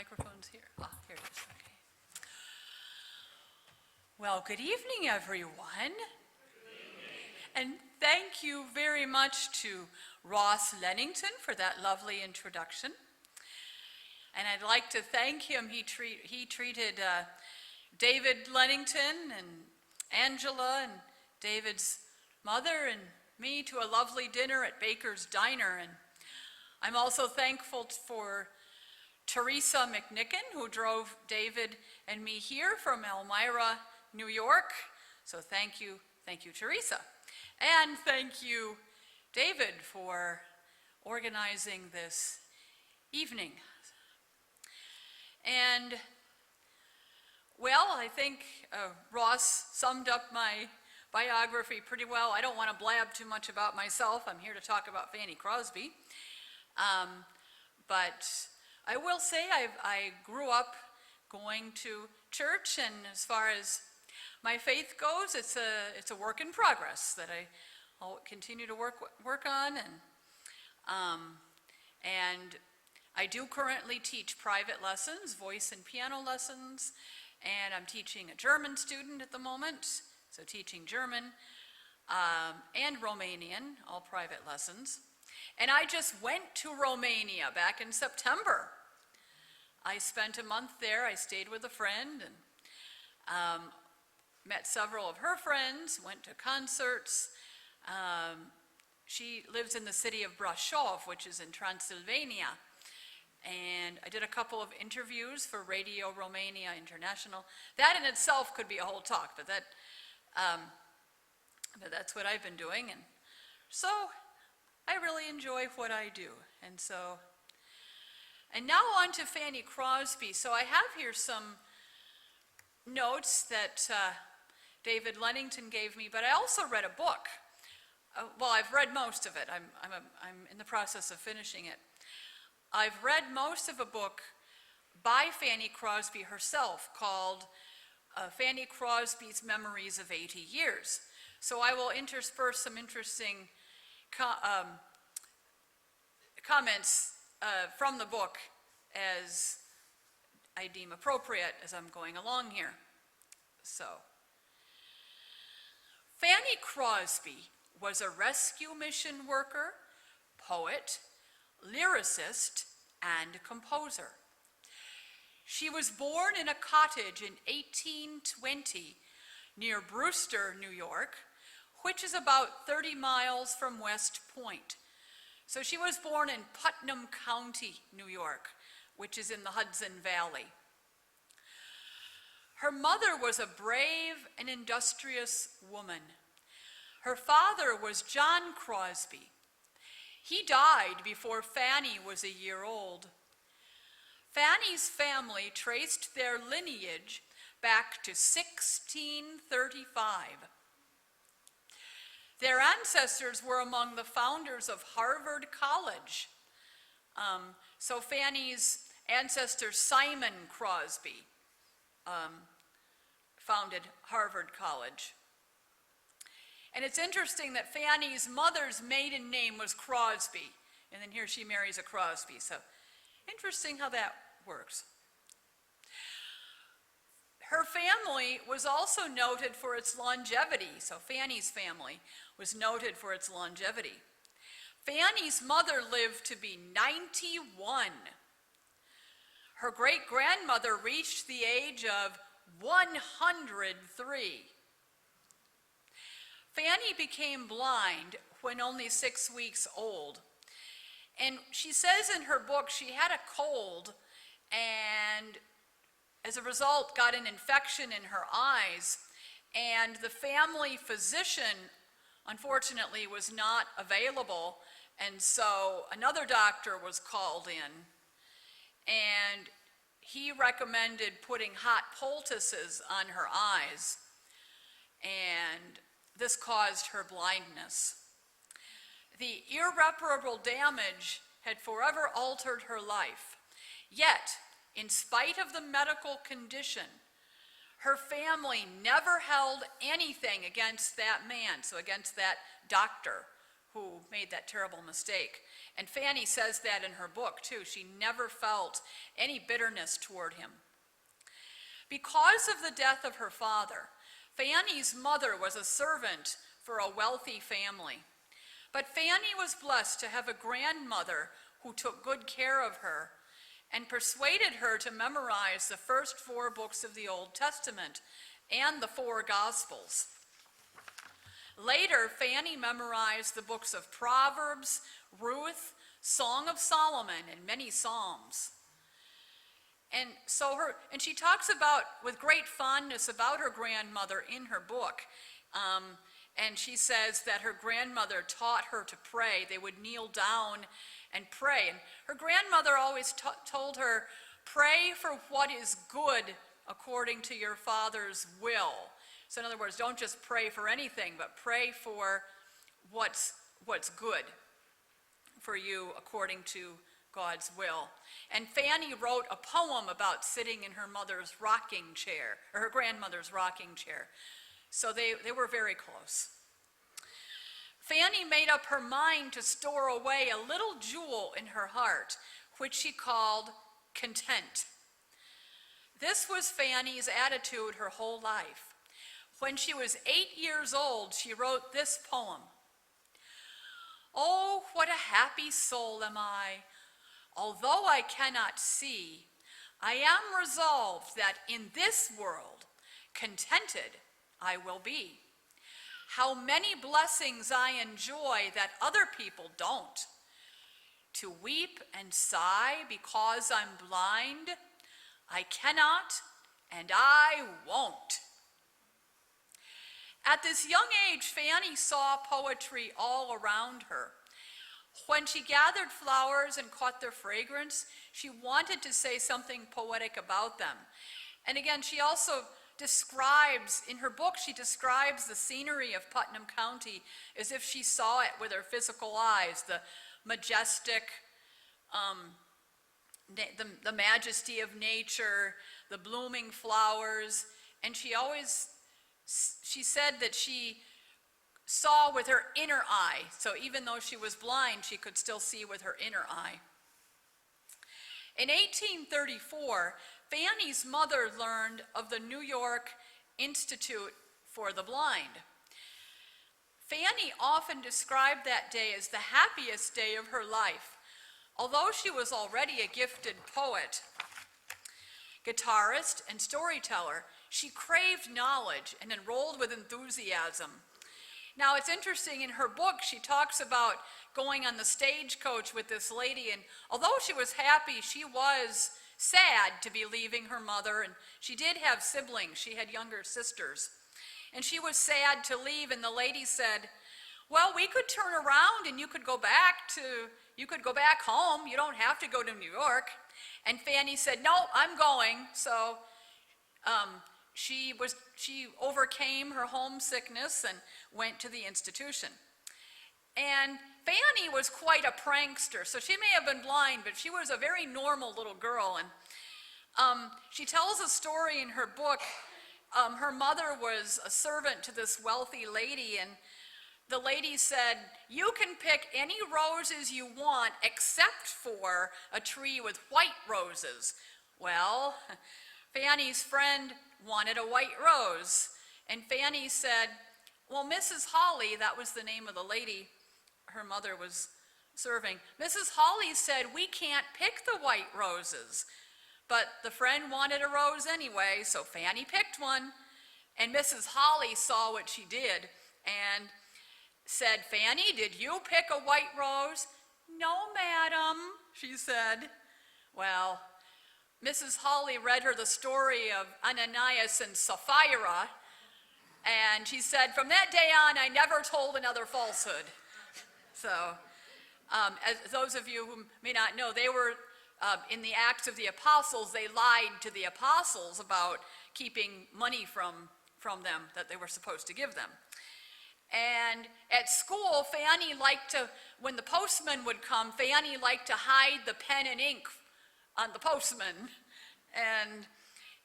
microphone's here. Here it is. Okay. Well, good evening, everyone. And thank you very much to Ross Lennington for that lovely introduction. And I'd like to thank him. He treated David Lennington and Angela and David's mother and me to a lovely dinner at Baker's Diner. And I'm also thankful for Teresa McNicken, who drove David and me here from Elmira, New York. So thank you, Teresa. And thank you, David, for organizing this evening. And, well, I think Ross summed up my biography pretty well. I don't want to blab too much about myself. I'm here to talk about Fanny Crosby. But I will say I grew up going to church, and as far as my faith goes, it's a work in progress that I'll continue to work on, and I do currently teach private lessons, voice and piano lessons, and I'm teaching a German student at the moment, so teaching German and Romanian, all private lessons. And I just went to Romania back in September. I spent a month there. I stayed with a friend and met several of her friends, went to concerts. She lives in the city of Brașov, which is in Transylvania. And I did a couple of interviews for Radio Romania International. That in itself could be a whole talk, but that's what I've been doing. And so I really enjoy what I do. And now on to Fanny Crosby. So I have here some notes that David Lennington gave me, but I also read a book. Well, I've read most of it. I'm in the process of finishing it. I've read most of a book by Fanny Crosby herself called Fanny Crosby's Memories of 80 Years. So I will intersperse some interesting comments from the book as I deem appropriate as I'm going along here. So, Fanny Crosby was a rescue mission worker, poet, lyricist, and composer. She was born in a cottage in 1820 near Brewster, New York, which is about 30 miles from West Point. So she was born in Putnam County, New York, which is in the Hudson Valley. Her mother was a brave and industrious woman. Her father was John Crosby. He died before Fanny was a year old. Fanny's family traced their lineage back to 1635. Their ancestors were among the founders of Harvard College. So Fanny's ancestor, Simon Crosby, founded Harvard College. And it's interesting that Fanny's mother's maiden name was Crosby, and then here she marries a Crosby. So interesting how that works. Her family was also noted for its longevity. So Fanny's family was noted for its longevity. Fanny's mother lived to be 91. Her great-grandmother reached the age of 103. Fanny became blind when only 6 weeks old. And she says in her book she had a cold and as a result got an infection in her eyes, and the family physician unfortunately was not available, and so another doctor was called in, and he recommended putting hot poultices on her eyes, and this caused her blindness. The irreparable damage had forever altered her life. Yet, in spite of the medical condition, her family never held anything against that man, so against that doctor who made that terrible mistake. And Fanny says that in her book, too. She never felt any bitterness toward him. Because of the death of her father, Fanny's mother was a servant for a wealthy family. But Fanny was blessed to have a grandmother who took good care of her and persuaded her to memorize the first 4 books of the Old Testament and the 4 Gospels. Later, Fanny memorized the books of Proverbs, Ruth, Song of Solomon, and many Psalms. And she talks about, with great fondness, about her grandmother in her book. And she says that her grandmother taught her to pray. They would kneel down and pray. And her grandmother always told her, pray for what is good according to your Father's will. So in other words, don't just pray for anything, but pray for what's good for you according to God's will. And Fanny wrote a poem about sitting in her mother's rocking chair, or her grandmother's rocking chair. So they were very close. Fanny made up her mind to store away a little jewel in her heart, which she called content. This was Fanny's attitude her whole life. When she was 8 years old, she wrote this poem. Oh, what a happy soul am I! Although I cannot see, I am resolved that in this world, contented I will be. How many blessings I enjoy that other people don't. To weep and sigh because I'm blind, I cannot and I won't. At this young age, Fanny saw poetry all around her. When she gathered flowers and caught their fragrance, she wanted to say something poetic about them. And again, she also describes, in her book, she describes the scenery of Putnam County as if she saw it with her physical eyes, the majestic, the majesty of nature, the blooming flowers. And she said that she saw with her inner eye. So even though she was blind, she could still see with her inner eye. In 1834, Fanny's mother learned of the New York Institute for the Blind. Fanny often described that day as the happiest day of her life. Although she was already a gifted poet, guitarist, and storyteller, she craved knowledge and enrolled with enthusiasm. Now, it's interesting, in her book, she talks about going on the stagecoach with this lady, and although she was happy, she was sad to be leaving her mother, and she did have siblings. She had younger sisters. And she was sad to leave, and the lady said, well, we could turn around and you could go back home. You don't have to go to New York. And Fanny said, no, I'm going. So she overcame her homesickness and went to the institution. And Fanny was quite a prankster, so she may have been blind, but she was a very normal little girl. And she tells a story in her book. Her mother was a servant to this wealthy lady, and the lady said, you can pick any roses you want except for a tree with white roses. Well, Fanny's friend wanted a white rose, and Fanny said, well, Mrs. Holly, that was the name of the lady her mother was serving, Mrs. Holly said, we can't pick the white roses. But the friend wanted a rose anyway, so Fanny picked one, and Mrs. Holly saw what she did and said, Fanny, did you pick a white rose? No, madam, she said. Well, Mrs. Holly read her the story of Ananias and Sapphira, and she said, from that day on, I never told another falsehood. So, as those of you who may not know, they were in the Acts of the Apostles, they lied to the apostles about keeping money from them that they were supposed to give them. And at school, Fanny liked to, when the postman would come, Fanny liked to hide the pen and ink on the postman. And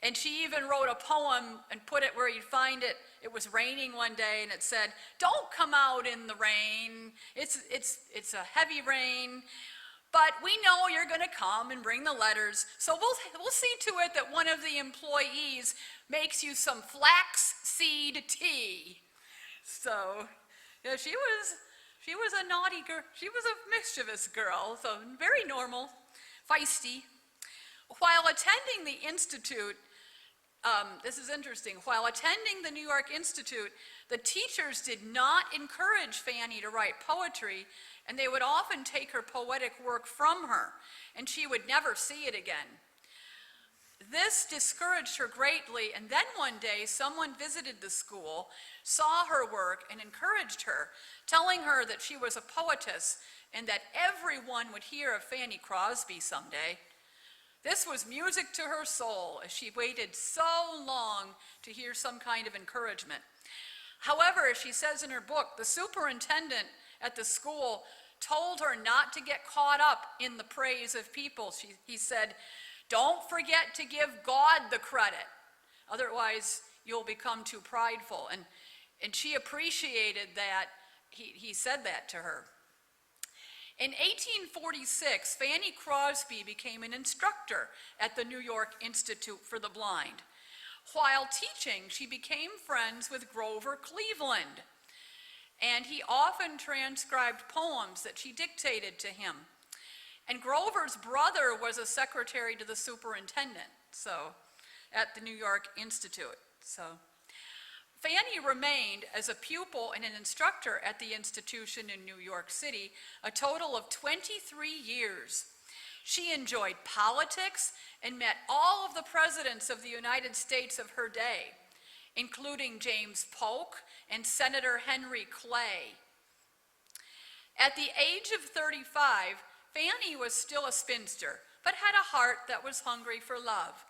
And she even wrote a poem and put it where you'd find it. It was raining one day and it said, "Don't come out in the rain. It's a heavy rain, but we know you're going to come and bring the letters. So we'll see to it that one of the employees makes you some flax seed tea." So yeah, she was a naughty girl. She was a mischievous girl, so very normal, feisty. While attending the Institute, this is interesting, while attending the New York Institute, the teachers did not encourage Fanny to write poetry, and they would often take her poetic work from her, and she would never see it again. This discouraged her greatly, and then one day someone visited the school, saw her work, and encouraged her, telling her that she was a poetess and that everyone would hear of Fanny Crosby someday. This was music to her soul as she waited so long to hear some kind of encouragement. However, as she says in her book, the superintendent at the school told her not to get caught up in the praise of people. He said, "Don't forget to give God the credit, otherwise you'll become too prideful." And she appreciated that he said that to her. In 1846, Fanny Crosby became an instructor at the New York Institute for the Blind. While teaching, she became friends with Grover Cleveland, and he often transcribed poems that she dictated to him. And Grover's brother was a secretary to the superintendent, so at the New York Institute. So Fanny remained as a pupil and an instructor at the institution in New York City a total of 23 years. She enjoyed politics and met all of the presidents of the United States of her day, including James Polk and Senator Henry Clay. At the age of 35, Fanny was still a spinster, but had a heart that was hungry for love.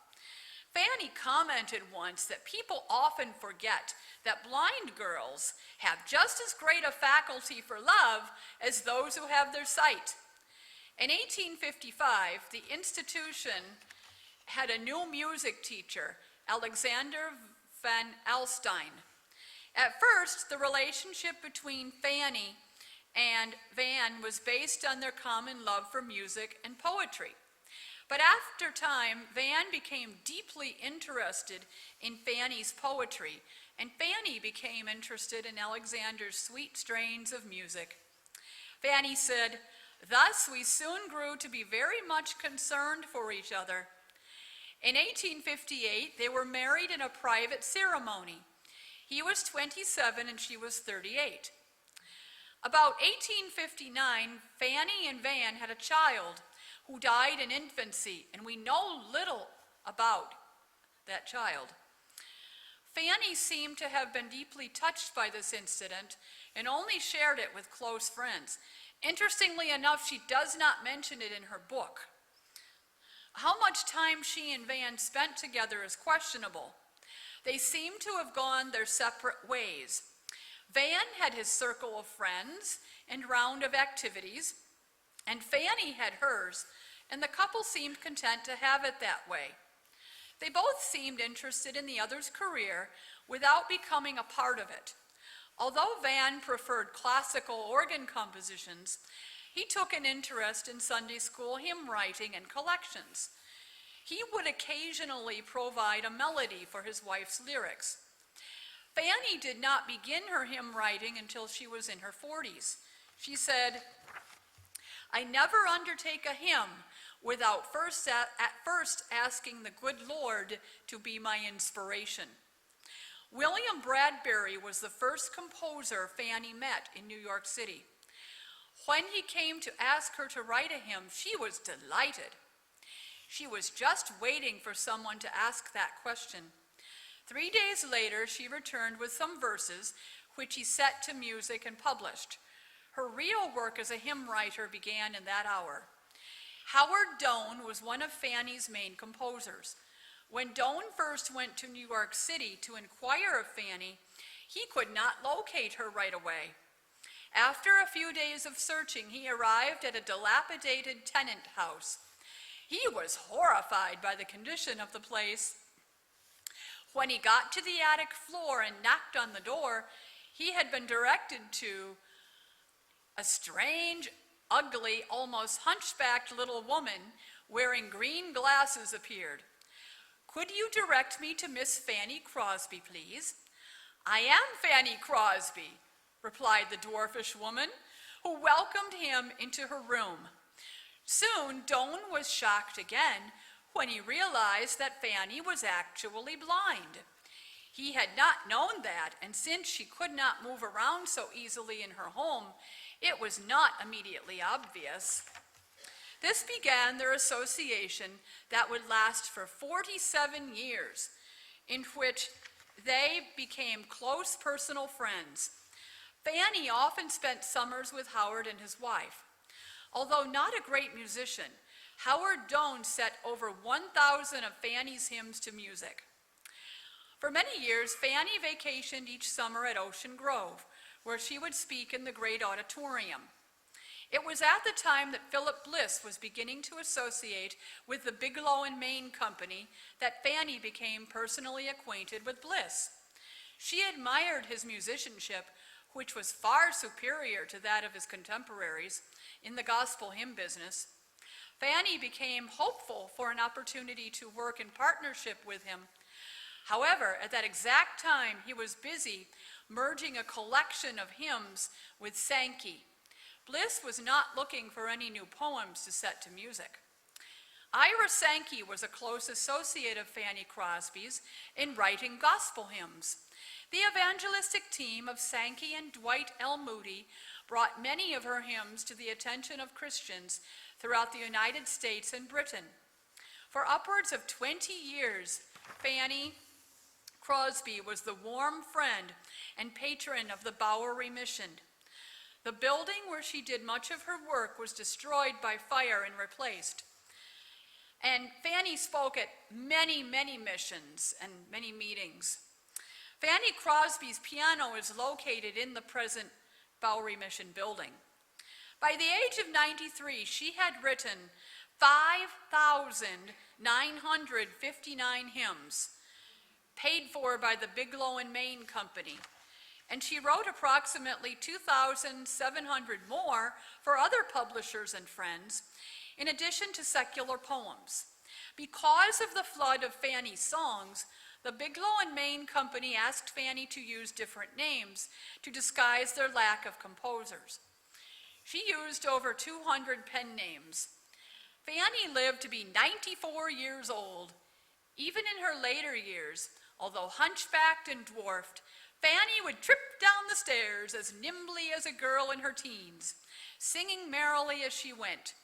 Fanny commented once that people often forget that blind girls have just as great a faculty for love as those who have their sight. In 1855, the institution had a new music teacher, Alexander Van Alstyne. At first, the relationship between Fanny and Van was based on their common love for music and poetry. But after time, Van became deeply interested in Fanny's poetry, and Fanny became interested in Alexander's sweet strains of music. Fanny said, "Thus we soon grew to be very much concerned for each other." In 1858, they were married in a private ceremony. He was 27 and she was 38. About 1859, Fanny and Van had a child who died in infancy, and we know little about that child. Fanny seemed to have been deeply touched by this incident and only shared it with close friends. Interestingly enough, she does not mention it in her book. How much time she and Van spent together is questionable. They seem to have gone their separate ways. Van had his circle of friends and round of activities, and Fanny had hers, and the couple seemed content to have it that way. They both seemed interested in the other's career without becoming a part of it. Although Van preferred classical organ compositions, he took an interest in Sunday school hymn writing and collections. He would occasionally provide a melody for his wife's lyrics. Fanny did not begin her hymn writing until she was in her 40s. She said, "I never undertake a hymn without first asking the good Lord to be my inspiration." William Bradbury was the first composer Fanny met in New York City. When he came to ask her to write a hymn, she was delighted. She was just waiting for someone to ask that question. 3 days later, she returned with some verses, which he set to music and published. Her real work as a hymn writer began in that hour. Howard Doane was one of Fanny's main composers. When Doane first went to New York City to inquire of Fanny, he could not locate her right away. After a few days of searching, he arrived at a dilapidated tenant house. He was horrified by the condition of the place. When he got to the attic floor and knocked on the door, he had been directed to a strange, ugly, almost hunchbacked little woman wearing green glasses appeared. "Could you direct me to Miss Fanny Crosby, please?" "I am Fanny Crosby," replied the dwarfish woman, who welcomed him into her room. Soon, Doan was shocked again when he realized that Fanny was actually blind. He had not known that, and since she could not move around so easily in her home, it was not immediately obvious. This began their association that would last for 47 years, in which they became close personal friends. Fanny often spent summers with Howard and his wife. Although not a great musician, Howard Doan set over 1,000 of Fanny's hymns to music. For many years, Fanny vacationed each summer at Ocean Grove, where she would speak in the great auditorium. It was at the time that Philip Bliss was beginning to associate with the Bigelow and Maine Company that Fanny became personally acquainted with Bliss. She admired his musicianship, which was far superior to that of his contemporaries in the gospel hymn business. Fanny became hopeful for an opportunity to work in partnership with him. However, at that exact time, he was busy merging a collection of hymns with Sankey. Bliss was not looking for any new poems to set to music. Ira Sankey was a close associate of Fanny Crosby's in writing gospel hymns. The evangelistic team of Sankey and Dwight L. Moody brought many of her hymns to the attention of Christians throughout the United States and Britain. For upwards of 20 years, Fanny Crosby was the warm friend and patron of the Bowery Mission. The building where she did much of her work was destroyed by fire and replaced. And Fanny spoke at many, many missions and many meetings. Fanny Crosby's piano is located in the present Bowery Mission building. By the age of 93, she had written 5,959 hymns, paid for by the Bigelow and Maine Company, and she wrote approximately 2,700 more for other publishers and friends, in addition to secular poems. Because of the flood of Fanny's songs, the Bigelow and Maine Company asked Fanny to use different names to disguise their lack of composers. She used over 200 pen names. Fanny lived to be 94 years old. Even in her later years, although hunchbacked and dwarfed, Fanny would trip down the stairs as nimbly as a girl in her teens, singing merrily as she went.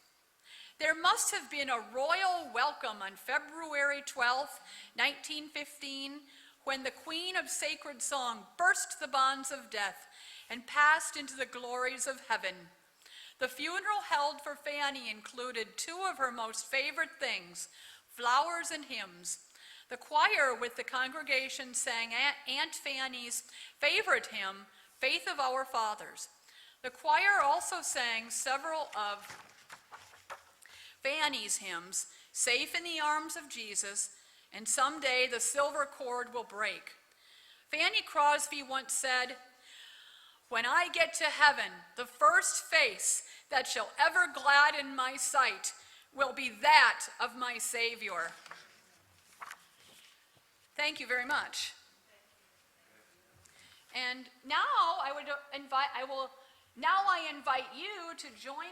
There must have been a royal welcome on February 12, 1915, when the Queen of Sacred Song burst the bonds of death and passed into the glories of heaven. The funeral held for Fanny included two of her most favorite things, flowers and hymns. The choir with the congregation sang Aunt Fanny's favorite hymn, Faith of Our Fathers. The choir also sang several of Fanny's hymns, Safe in the Arms of Jesus, and Someday the Silver Cord Will Break. Fanny Crosby once said, "When I get to heaven, the first face that shall ever gladden my sight will be that of my Savior." Thank you very much. And now I invite you to join me